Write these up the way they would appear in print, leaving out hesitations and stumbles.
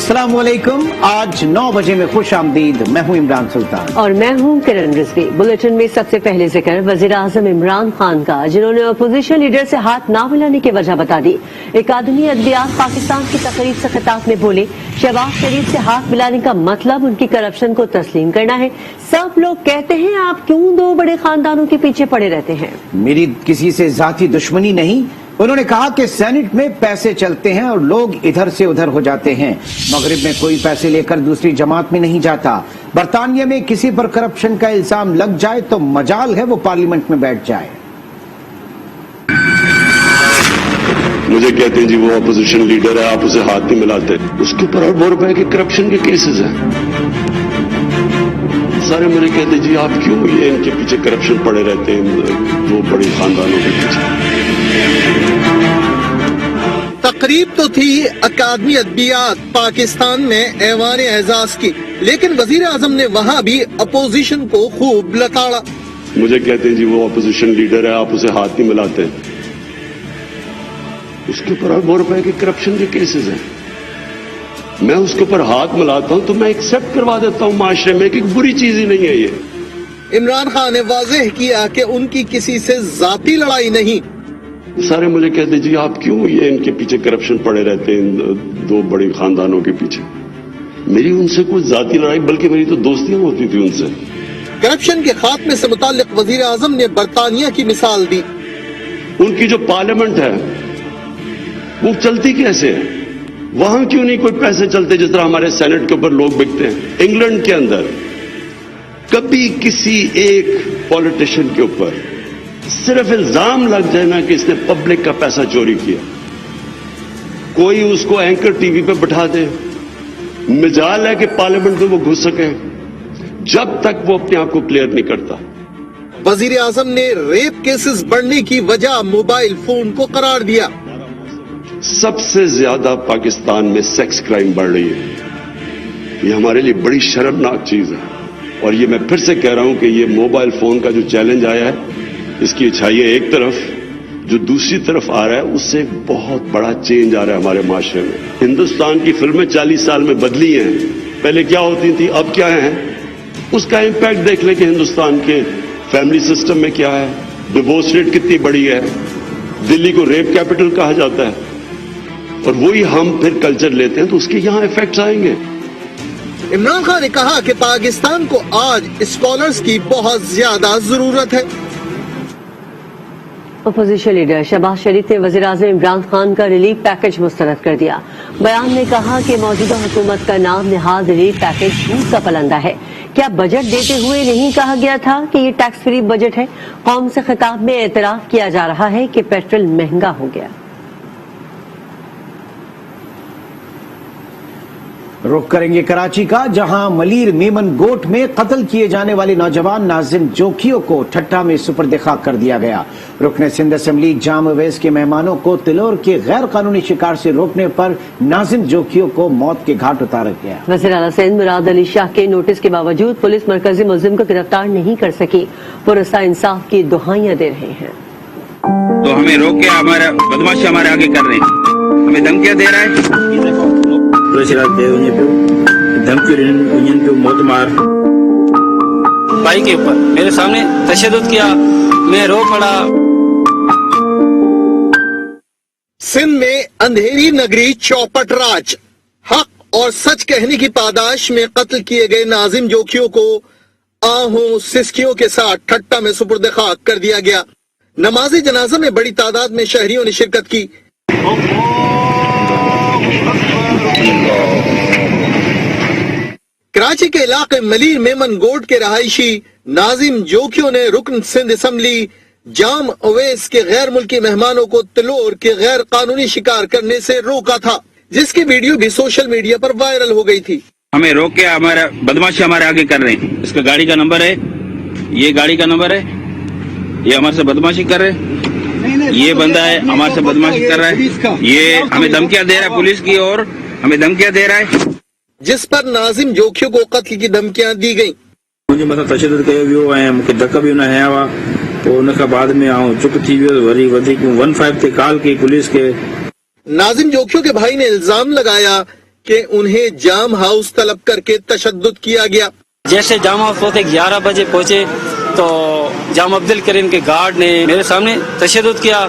अस्सलाम वालेकुम। आज 9 बजे में खुश आमदीद। मैं हूँ इमरान सुल्तान और मैं हूँ किरण रिजवी। बुलेटिन में सबसे पहले जिक्र वजीर आजम इमरान खान का, जिन्होंने अपोजिशन लीडर से हाथ ना मिलाने की वजह बता दी। अकादमी अदबियात पाकिस्तान की तकरीब से खिताब में बोले, शहबाज शरीफ से हाथ मिलाने का मतलब उनकी करप्शन को तस्लीम करना है। सब लोग कहते हैं आप क्यों दो बड़े खानदानों के पीछे पड़े रहते हैं। मेरी किसी से जाती दुश्मनी नहीं। उन्होंने कहा कि सेनेट में पैसे चलते हैं और लोग इधर से उधर हो जाते हैं। मगरिब में कोई पैसे लेकर दूसरी जमात में नहीं जाता। बरतानिया में किसी पर करप्शन का इल्जाम लग जाए तो मजाल है वो पार्लियामेंट में बैठ जाए। मुझे कहते हैं जी वो अपोजिशन लीडर है, आप उसे हाथ नहीं मिलाते। उसके ऊपर अरबों रुपए के करप्शन के केसेस हैं। सारे मुझे कहते हैं जी आप क्यों ये इनके पीछे करप्शन पड़े रहते हैं, वो बड़ी खानदानों के पीछे। तकरीब तो थी अकादमी अदबियात पाकिस्तान में ऐवान एजाज की, लेकिन वजीर आजम ने वहाँ भी अपोजिशन को खूब लताड़ा। मुझे कहते हैं जी वो अपोजिशन लीडर है, आप उसे हाथ नहीं मिलाते। उसके ऊपर अरबों रुपए के करप्शन के केसेस हैं। मैं उसके ऊपर हाथ मिलाता हूं तो मैं एक्सेप्ट करवा देता हूं माशरे में कि बुरी चीज ही नहीं है ये। इमरान खान ने वाज़ेह किया कि उनकी किसी से जाती लड़ाई नहीं। सारे मुझे कहते जी आप क्यों ये इनके पीछे करप्शन पड़े रहते हैं, दो बड़ी खानदानों के पीछे। मेरी उनसे कोई जाती लड़ाई बल्कि मेरी तो दोस्तियां होती थी उनसे। करप्शन के खात्मे से मुताल्लिक वजीर आजम ने बरतानिया की मिसाल दी। उनकी जो पार्लियामेंट है वो चलती कैसे है, वहां क्यों नहीं कोई पैसे चलते जिस तरह हमारे सेनेट के ऊपर लोग बिकते हैं। इंग्लैंड के अंदर कभी किसी एक पॉलिटिशियन के ऊपर सिर्फ इल्जाम लग जाए ना कि इसने पब्लिक का पैसा चोरी किया, कोई उसको एंकर टीवी पे बिठा दे, मिजाल है कि पार्लियामेंट में वो घुस सके, जब तक वो अपने आप को क्लियर नहीं करता। वजीर आजम ने रेप केसेस बढ़ने की वजह मोबाइल फोन को करार दिया। सबसे ज्यादा पाकिस्तान में सेक्स क्राइम बढ़ रही है। ये हमारे लिए बड़ी शर्मनाक चीज है और ये मैं फिर से कह रहा हूं कि ये मोबाइल फोन का जो चैलेंज आया है, इसकी अच्छाई है एक तरफ, जो दूसरी तरफ आ रहा है उससे बहुत बड़ा चेंज आ रहा है हमारे माशरे में। हिंदुस्तान की फिल्में 40 साल में बदली हैं। पहले क्या होती थी, अब क्या है, उसका इंपैक्ट देख लें कि हिंदुस्तान के फैमिली सिस्टम में क्या है, डिवोर्स रेट कितनी बड़ी है, दिल्ली को रेप कैपिटल कहा जाता है, और वही हम फिर कल्चर लेते हैं तो उसके यहां इफेक्ट्स आएंगे। इमरान खान ने कहा कि पाकिस्तान को आज स्कॉलर्स की बहुत ज्यादा जरूरत है। अपोजिशन लीडर शहबाज शरीफ ने वज़ीर आज़म इमरान खान का रिलीफ पैकेज मुस्तरद कर दिया। बयान में कहा कि मौजूदा हुकूमत का नाम निहाल रिलीफ पैकेज झूठ का पलंदा है। क्या बजट देते हुए नहीं कहा गया था कि ये टैक्स फ्री बजट है। कौम से खिताब में एतराफ किया जा रहा है कि पेट्रोल महंगा हो गया। रुख करेंगे कराची का, जहां मलीर मेमन गोट में कत्ल किए जाने वाले नौजवान नाजिम जोखियों को ठट्टा में सुपर्द खाक कर दिया गया। रुकने सिंध असेंबली जाम अवैस के मेहमानों को तिलोर के गैर कानूनी शिकार से रोकने पर नाजिम जोखियों को मौत के घाट उतारा गया। वज़ीर आला सिंध मुराद अली शाह के नोटिस के बावजूद पुलिस मरकजी मुलजिम को गिरफ्तार नहीं कर सकी। पुरसा इंसाफ की दुहाइयां दे रहे हैं। तो हमें रोक के हमारा बदमाशी हमारे आगे कर रहे हैं, हमें धमकियां दे रहा है। धमकी मोतमार भाई के ऊपर मेरे सामने तशद्दुद किया, मैं रो पड़ा। सिंध में अंधेरी नगरी चौपट राज, हक और सच कहने की पादाश में कत्ल किए गए नाजिम जोखियों को आहों सिसकियों के साथ ठट्टा में सुपुर्द खाक कर दिया गया। नमाज़े जनाजा में बड़ी तादाद में शहरियों ने शिरकत की। कराची के इलाके मलीर मेमन गोट के रहायशी नाजिम जोखियों ने रुकन सिंध असेंबली जाम अवैस के गैर मुल्की मेहमानों को तिलोर के गैर कानूनी शिकार करने से रोका था, जिसकी वीडियो भी सोशल मीडिया पर वायरल हो गई थी। हमें रोक के हमारा बदमाशी हमारे आगे कर रहे हैं। इसका गाड़ी का नंबर है, ये गाड़ी का नंबर है, ये हमारे से बदमाशी कर रहे हैं। ये बंदा है हमारे से बदमाशी कर रहा है, ये हमें धमकियां दे रहा है, पुलिस की और हमें धमकियां दे रहा है, जिस पर नाजिम जोखियों को कत्ल की धमकियां दी गयी। मुझे मतलब तशद्दुद कयो वियो ऐं मूंखे धक बि हुन हया हुआ, पोइ उन खां बाद में आउं चुप थी वियो, वरी वधीक 15 ते कॉल की पुलिस के। नाजिम जोखियों के भाई ने इल्जाम लगाया कि उन्हें जाम हाउस तलब करके तशद्दुद किया गया। जैसे जाम हाउस पहुंचे 11 बजे पहुंचे तो जाम अब्दुल करीम के गार्ड ने मेरे सामने तशद्दुद किया।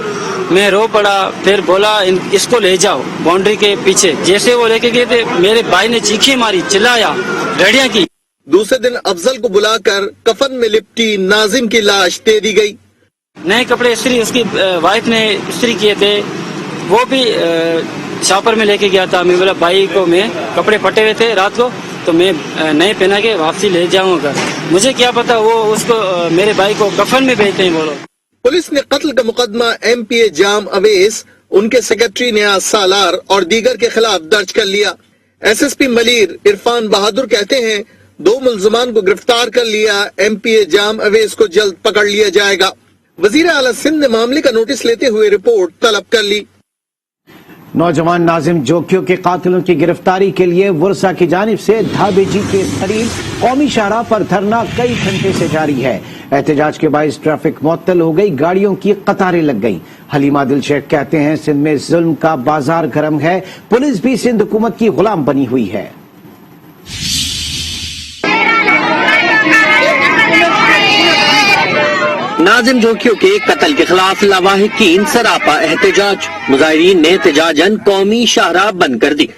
मैं रो पड़ा, फिर बोला इसको ले जाओ बाउंड्री के पीछे। जैसे वो लेके गए थे मेरे भाई ने चीखें मारी, चिल्लाया, रड़ियां की। दूसरे दिन अफजल को बुलाकर कफन में लिपटी नाजिम की लाश दे दी गई। नए कपड़े इस्त्री उसकी वाइफ ने इस्त्री किए थे, वो भी शॉपर में लेके गया था। मैं बोला भाई को मैं कपड़े फटे हुए थे रात को, तो मैं नए पहना के वापसी ले जाऊंगा। मुझे क्या पता वो उसको मेरे भाई को कफन में भेजते हैं। बोलो पुलिस ने कत्ल का मुकदमा MPA जाम अवेस, उनके सेक्रेटरी नियाज सालार और दीगर के खिलाफ दर्ज कर लिया। SSP मलीर इरफान बहादुर कहते हैं 2 मुल्जमान को गिरफ्तार कर लिया। MPA जाम अवेस को जल्द पकड़ लिया जाएगा। वजीर आला सिंध ने मामले का नोटिस लेते हुए रिपोर्ट तलब कर ली। नौजवान नाजिम जोखियों के कातिलों की गिरफ्तारी के लिए वर्सा की जानिब से धाबेजी के करीब कौमी शाहराह पर धरना कई घंटे से जारी है। एहतजाज के बाइस ट्रैफिक मुअत्तल हो गई, गाड़ियों की कतारें लग गई। हलीमा दिल शेख कहते हैं सिंध में जुल्म का बाजार गर्म है, पुलिस भी सिंध हुकूमत की गुलाम बनी हुई है। नाजिम जोखियों के कत्ल के खिलाफ लवाहिकीन सरापा एहतजाज, मुजाहिरीन ने एहतजाजन कौमी शाहराह बंद कर दी।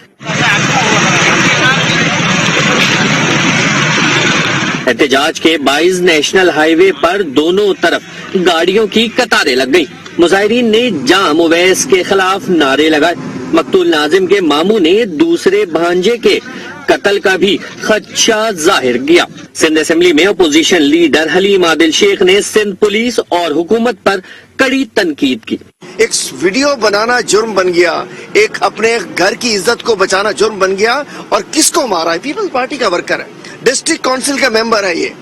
एहतजाज के बाइस नेशनल हाईवे पर दोनों तरफ गाड़ियों की कतारें लग गई। मुजाहिरीन ने जाम अवैस के खिलाफ नारे लगाए। मकतूल नाजिम के मामू ने दूसरे भांजे के कत्ल का भी खदशा जाहिर किया। सिंध असेंबली में अपोजिशन लीडर हलीमा दिल शेख ने सिंध पुलिस और हुकूमत पर कड़ी तनकीद की। एक वीडियो बनाना जुर्म बन गया, एक अपने घर की इज्जत को बचाना जुर्म बन गया। और किसको मारा है? पीपल्स पार्टी का वर्कर है, डिस्ट्रिक्ट काउंसिल का मेंबर है, ये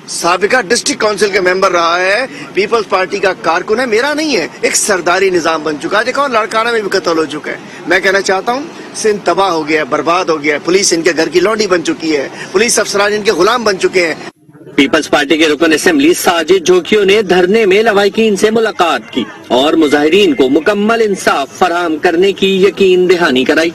साबिका डिस्ट्रिक्ट काउंसिल का मेंबर रहा है, पीपल्स पार्टी का कारकुन है, मेरा नहीं है। एक सरदारी निजाम बन चुका है। देखो लड़काना में भी कत्ल हो चुका है। मैं कहना चाहता हूँ सिंध तबाह हो गया है, बर्बाद हो गया है। पुलिस इनके घर की लौंडी बन चुकी है, पुलिस अफसरान इनके गुलाम बन चुके हैं। पीपल्स पार्टी के रुकन असेंबली साजिद जोखियों ने धरने में लवाहिकीन से मुलाकात की और मुजाहिरीन को मुकम्मल इंसाफ फराहम करने की यकीन दहानी कराई।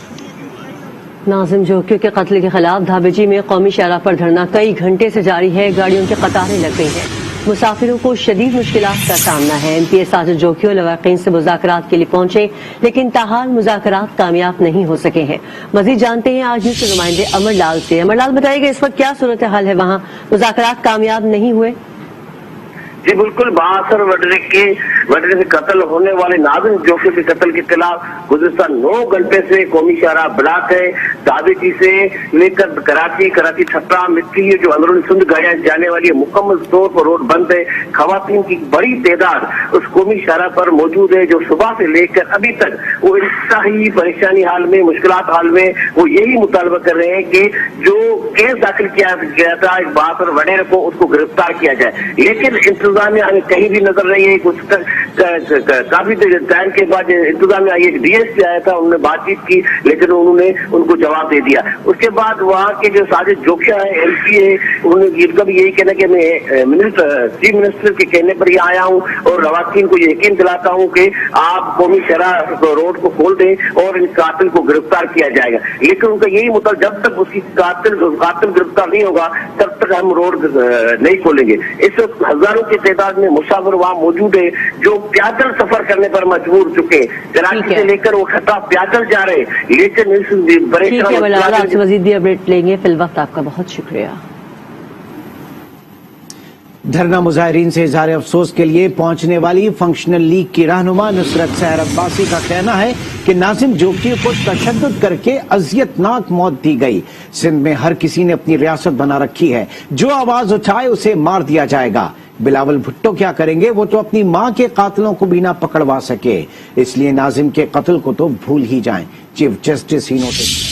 नाजिम जोखियों के कत्ल के खिलाफ धाबेजी में कौमी शाहराह पर धरना कई घंटे से जारी है। गाड़ियों की कतारें लग गई हैं, मुसाफिरों को शदीद मुश्किलात का सामना है। MPA साजिद जोखियों लवाहिकीन से मुज़ाकरात के लिए पहुंचे, लेकिन ताहाल मुज़ाकरात कामयाब नहीं हो सके हैं। मजीद जानते हैं आज न्यूज़ के नुमाइंदे अमर लाल से। अमर लाल, बताइएगा इस वक्त क्या सूरत हाल है, वहाँ मुज़ाकरात कामयाब नहीं हुए? जी बिल्कुल, बासर वडरे से कत्ल होने वाले नाजिम जोखी के कत्ल के खिलाफ गुज़िश्ता 9 घंटे से कौमी शाहराह ब्लॉक है, दावेची से लेकर कराची छपरा मिट्टी जो अंदरूनी सिंध गाड़ियां जाने वाली है, मुकम्मल तौर पर रोड बंद है। खवातीन की बड़ी तादाद उस कौमी शाहराह पर मौजूद है, जो सुबह से लेकर अभी तक वो इंतहाई परेशानी हाल में, मुश्किलात हाल में वो यही मुतालबा कर रहे हैं कि जो केस दाखिल किया गया था इस बासर वडेर को, उसको गिरफ्तार किया जाए। लेकिन इंतजामिया हमें कहीं भी नजर नहीं है। कुछ काफी टाइम के बाद इंतजामिया एक DSP आया था, उन्होंने बातचीत की, लेकिन उन्होंने उनको जवाब दे दिया। उसके बाद वहाँ के जो साजिद जोखिया है MPA, उन्होंने इनका भी यही कहना कि मैं चीफ मिनिस्टर के कहने पर ही आया हूँ और लवाकिन को यकीन दिलाता हूँ कि आप कौमी शराह रोड को खोल दें और इन कातिल को गिरफ्तार किया जाएगा। लेकिन उनका यही मुद्दा, जब तक उसकी कातिल गिरफ्तार नहीं होगा तब तक हम रोड नहीं खोलेंगे। इस वक्त हजारों की तादाद में मुसाफिर वहाँ मौजूद है जो पैदल सफर करने पर मजबूर चुके हैं। कराची से लेकर वो खत्ता पैदल जा रहे हैं, लेकिन आपसे मजीद भी अपडेट लेंगे। फिल वक्त आपका बहुत शुक्रिया। धरना मुजाहिरीन से इजहार अफसोस के लिए पहुंचने वाली फंक्शनल लीग की रहनुमा नुसरत सहर अब्बासी का कहना है कि नाजिम जोखियों को तशद्दुद करके अजियतनाक मौत दी गई। सिंध में हर किसी ने अपनी रियासत बना रखी है, जो आवाज उठाए उसे मार दिया जाएगा। बिलावल भुट्टो क्या करेंगे, वो तो अपनी मां के कातिलों को भी ना पकड़वा सके, इसलिए नाजिम के कत्ल को तो भूल ही जाएं। चीफ जस्टिस ही नोटिस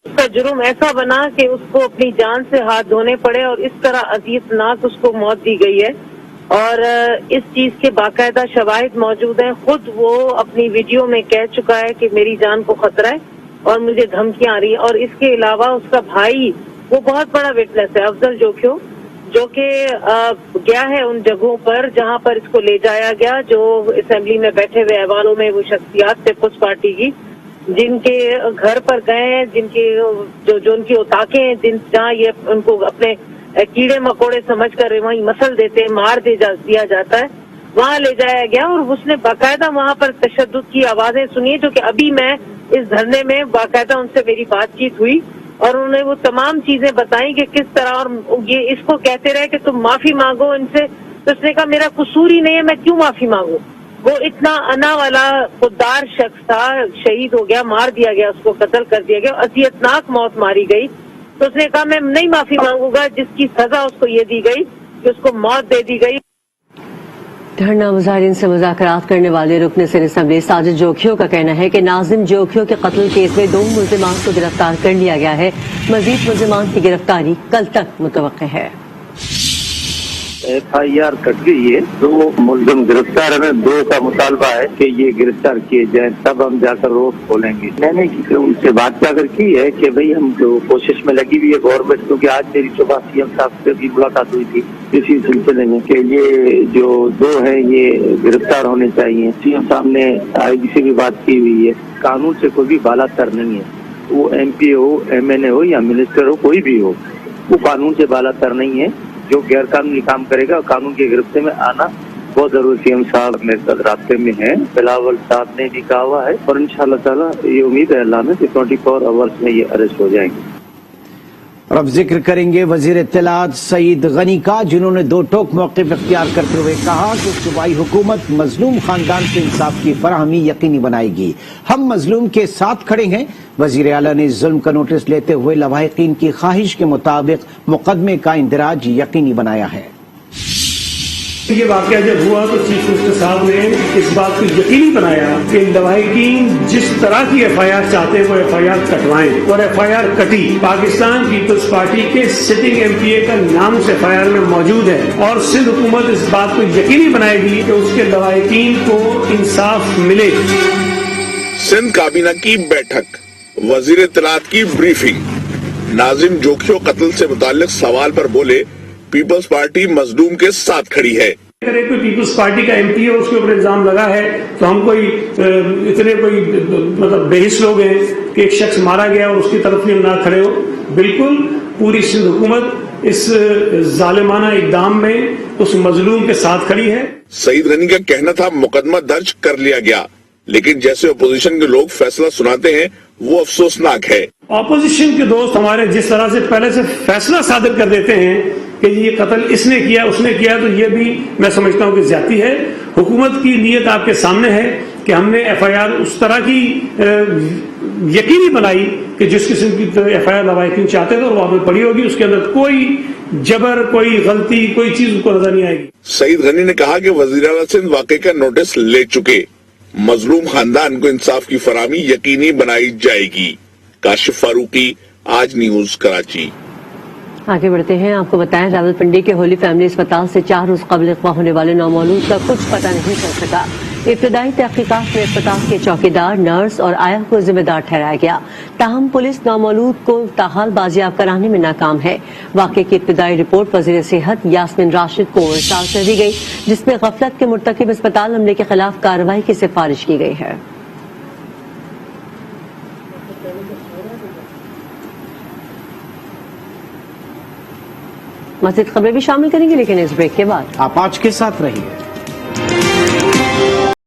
उसका जुर्म ऐसा बना कि उसको अपनी जान से हाथ धोने पड़े और इस तरह अजीतनाक उसको मौत दी गई है। और इस चीज के बाकायदा शवाहिद मौजूद हैं। खुद वो अपनी वीडियो में कह चुका है कि मेरी जान को खतरा है और मुझे धमकियां आ रही है। और इसके अलावा उसका भाई वो बहुत बड़ा विटनेस है, अफजल जोखियो, जो कि गया है उन जगहों पर जहां पर इसको ले जाया गया, जो असेंबली में बैठे हुए ऐवानों में वो शख्सियात थे पुलिस पार्टी की, جن کے گھر پر گئے ہیں، جن کے جو ان کی اوتاقیں ہیں، جہاں یہ ان کو اپنے کیڑے مکوڑے سمجھ کر وہیں مسل دیتے، مار دیا جاتا ہے، وہاں لے جایا گیا اور اس نے باقاعدہ وہاں پر تشدد کی آوازیں سنی، جو کہ ابھی میں اس دھرنے میں باقاعدہ ان سے میری بات چیت ہوئی اور انہوں نے وہ تمام چیزیں بتائیں کہ کس طرح، اور یہ اس کو کہتے رہے کہ تم معافی مانگو ان سے، تو اس نے کہا میرا قصور ہی نہیں ہے، میں کیوں معافی مانگوں. وہ اتنا انا والا خوددار شخص تھا، شہید ہو گیا، مار دیا گیا، اس کو قتل کر دیا گیا، اذیتناک موت ماری گئی. تو اس نے کہا میں نہیں معافی مانگوں گا جس کی سزا اس کو یہ دی گئی کہ اس کو موت دے دی گئی. دھرنا مظاہرین سے مذاکرات کرنے والے رکن سندھ اسمبلی ساجد جوکھیوں کا کہنا ہے کہ ناظم جوکھیوں کے قتل کیس میں 2 ملزمان کو گرفتار کر لیا گیا ہے. مزید ملزمان کی گرفتاری کل تک متوقع ہے. FIR کٹ گئی ہے، 2 ملزم گرفتار ہیں، 2 کا مطالبہ ہے کہ یہ گرفتار کیے جائیں، تب ہم جا کر روک کھولیں گے. میں نے ان سے بات جا کر کی ہے کہ بھئی ہم جو کوشش میں لگی ہوئی ہے گورنمنٹ، کیونکہ آج میری صبح CM صاحب سے بھی ملاقات ہوئی تھی اسی سلسلے میں کہ یہ جو 2 ہیں یہ گرفتار ہونے چاہیے. CM صاحب نے IG سے بھی بات کی ہوئی ہے. قانون سے کوئی بھی بالا تر نہیں ہے، وہ MP ہو، MNA ہو یا منسٹر ہو، کوئی بھی ہو، وہ قانون سے بالا تر نہیں ہے. جو غیر قانونی کام کرے گا قانون کے گرفت میں آنا بہت ضروری. CM صاحب میرے ساتھ رابطے میں ہیں، بلاول صاحب نے بھی کہا ہوا ہے اور انشاءاللہ تعالیٰ یہ امید ہے اللہ میں کہ 24 آورس میں یہ اریسٹ ہو جائیں گے. اور اب ذکر کریں گے وزیر اطلاعات سعید غنی کا، جنہوں نے 2 ٹوک موقف اختیار کرتے ہوئے کہا کہ صوبائی حکومت مظلوم خاندان کو انصاف کی فراہمی یقینی بنائے گی. ہم مظلوم کے ساتھ کھڑے ہیں. وزیر اعلیٰ نے ظلم کا نوٹس لیتے ہوئے لواحقین کی خواہش کے مطابق مقدمے کا اندراج یقینی بنایا ہے. یہ واقعہ جب ہوا تو چیف منسٹر صاحب نے اس بات کو یقینی بنایا کہ لواحقین جس طرح کی FIR چاہتے ہیں وہ FIR کٹوائیں، اور FIR کٹی. پاکستان پیپلز پارٹی کے سٹنگ MPA کا نام اس FIR میں موجود ہے اور سندھ حکومت اس بات کو یقینی بنائے گی کہ اس کے لواحقین کو انصاف ملے. سندھ کابینہ کی بیٹھک، وزیر اطلاعات کی بریفنگ. ناظم جوکھیوں قتل سے متعلق سوال پر بولے پیپلز پارٹی مظلوم کے ساتھ کھڑی ہے. اگر ایک کوئی پیپلز پارٹی کا MP اور اس کے اوپر الزام لگا ہے تو ہم کوئی اتنے مطلب بے حس لوگ ہیں کہ ایک شخص مارا گیا اور اس کی طرف بھی نہ کھڑے ہو. بالکل پوری سندھ حکومت اس ظالمانہ اقدام میں اس مظلوم کے ساتھ کھڑی ہے. سعید غنی کا کہنا تھا مقدمہ درج کر لیا گیا، لیکن جیسے اپوزیشن کے لوگ فیصلہ سناتے ہیں وہ افسوسناک ہے. اپوزیشن کے دوست ہمارے جس طرح سے پہلے سے فیصلہ صادر کر دیتے ہیں کہ یہ قتل اس نے کیا اس نے کیا، تو یہ بھی میں سمجھتا ہوں کہ زیادتی ہے. حکومت کی نیت آپ کے سامنے ہے کہ ہم نے FIR اس طرح کی یقینی بنائی کہ جس قسم کی FIR لواحقین چاہتے تھے اور وہ آپ نے پڑھی ہوگی، اس کے اندر کوئی جبر، کوئی غلطی، کوئی چیز کو نظر نہیں آئے گی. سعید غنی نے کہا کہ وزیر اعلیٰ سندھ واقعے کا نوٹس لے چکے، مظلوم خاندان کو انصاف کی فراہمی یقینی بنائی جائے گی. کاشف فاروقی، آج نیوز، کراچی. آگے بڑھتے ہیں. آپ کو بتائیں راولپنڈی کے ہولی فیملی اسپتال سے 4 روز قبل اغوا ہونے والے نومولود کا کچھ پتہ نہیں چل سکا. ابتدائی تحقیقات میں اسپتال کے چوکیدار، نرس اور آیا کو ذمہ دار ٹھہرایا گیا. تاہم پولیس نومولود کو تاحال بازیاب کرانے میں ناکام ہے. واقعے کی ابتدائی رپورٹ وزیر صحت یاسمین راشد کو ارسال کر دی گئی، جس میں غفلت کے مرتکب اسپتال عملے کے خلاف کارروائی کی سفارش کی گئی ہے. مزید خبریں بھی شامل کریں گے لیکن اس بریک کے بعد. آپ آج کے ساتھ رہیے.